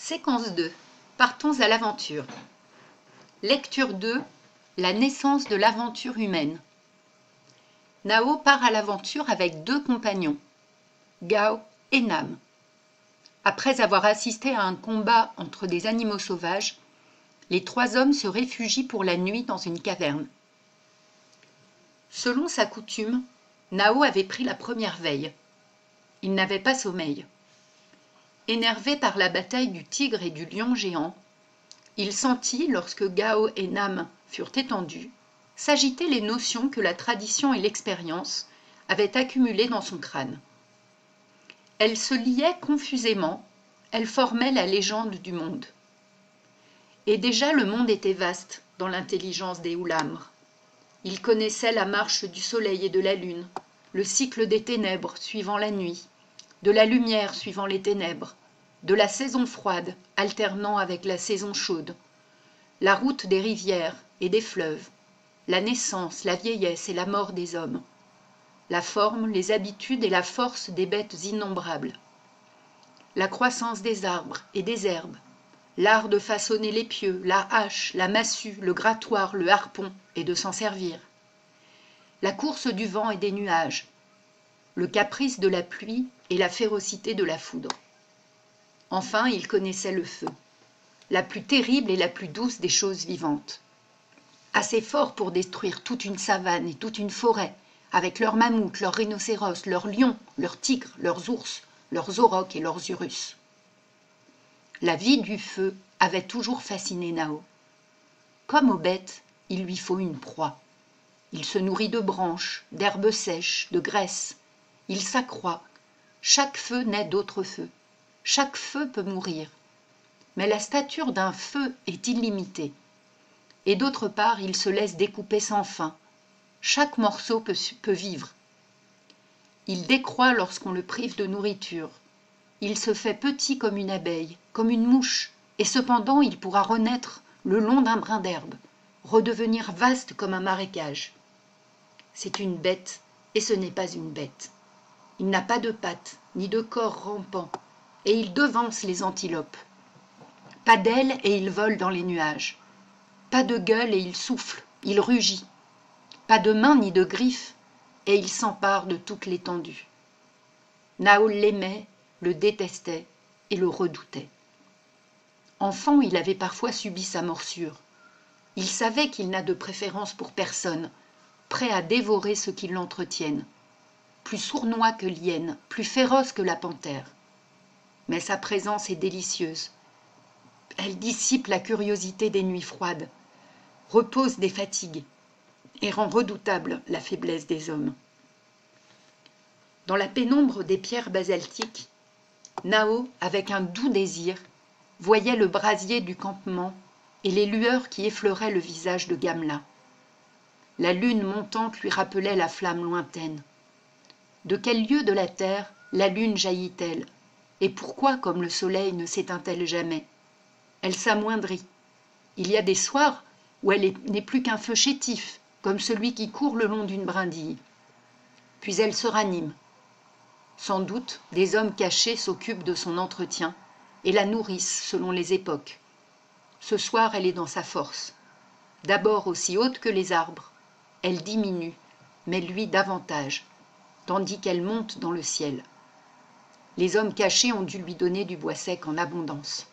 Séquence 2. Partons à l'aventure. Lecture 2. La naissance de l'aventure humaine. Nao part à l'aventure avec deux compagnons, Gao et Nam. Après avoir assisté à un combat entre des animaux sauvages, les trois hommes se réfugient pour la nuit dans une caverne. Selon sa coutume, Nao avait pris la première veille. Il n'avait pas sommeil. Énervé par la bataille du tigre et du lion géant, il sentit, lorsque Gao et Nam furent étendus, s'agiter les notions que la tradition et l'expérience avaient accumulées dans son crâne. Elles se liaient confusément, elles formaient la légende du monde. Et déjà le monde était vaste dans l'intelligence des Oulamres. Il connaissait la marche du soleil et de la lune, le cycle des ténèbres suivant la nuit, de la lumière suivant les ténèbres, de la saison froide alternant avec la saison chaude, la route des rivières et des fleuves, la naissance, la vieillesse et la mort des hommes, la forme, les habitudes et la force des bêtes innombrables, la croissance des arbres et des herbes, l'art de façonner les pieux, la hache, la massue, le grattoir, le harpon et de s'en servir, la course du vent et des nuages, le caprice de la pluie et la férocité de la foudre. Enfin, il connaissait le feu, la plus terrible et la plus douce des choses vivantes. Assez fort pour détruire toute une savane et toute une forêt, avec leurs mammouths, leurs rhinocéros, leurs lions, leurs tigres, leurs ours, leurs aurochs et leurs urus. La vie du feu avait toujours fasciné Nao. Comme aux bêtes, il lui faut une proie. Il se nourrit de branches, d'herbes sèches, de graisse. Il s'accroît. Chaque feu naît d'autres feux. Chaque feu peut mourir. Mais la stature d'un feu est illimitée. Et d'autre part, il se laisse découper sans fin. Chaque morceau peut vivre. Il décroît lorsqu'on le prive de nourriture. Il se fait petit comme une abeille, comme une mouche, et cependant il pourra renaître le long d'un brin d'herbe, redevenir vaste comme un marécage. C'est une bête, et ce n'est pas une bête. Il n'a pas de pattes, ni de corps rampant, et il devance les antilopes. Pas d'ailes, et il vole dans les nuages. Pas de gueule, et il souffle, il rugit. Pas de mains ni de griffes, et il s'empare de toute l'étendue. Nao l'aimait, le détestait et le redoutait. Enfant, il avait parfois subi sa morsure. Il savait qu'il n'a de préférence pour personne, prêt à dévorer ceux qui l'entretiennent, plus sournois que l'hyène, plus féroce que la panthère. Mais sa présence est délicieuse. Elle dissipe la curiosité des nuits froides, repose des fatigues et rend redoutable la faiblesse des hommes. Dans la pénombre des pierres basaltiques, Nao, avec un doux désir, voyait le brasier du campement et les lueurs qui effleuraient le visage de Gamla. La lune montante lui rappelait la flamme lointaine. De quel lieu de la terre la lune jaillit-elle? Et pourquoi, comme le soleil, ne s'éteint-elle jamais? Elle s'amoindrit. Il y a des soirs où elle n'est plus qu'un feu chétif, comme celui qui court le long d'une brindille. Puis elle se ranime. Sans doute, des hommes cachés s'occupent de son entretien et la nourrissent selon les époques. Ce soir, elle est dans sa force. D'abord aussi haute que les arbres, elle diminue, mais lui davantage, tandis qu'elle monte dans le ciel. Les hommes cachés ont dû lui donner du bois sec en abondance.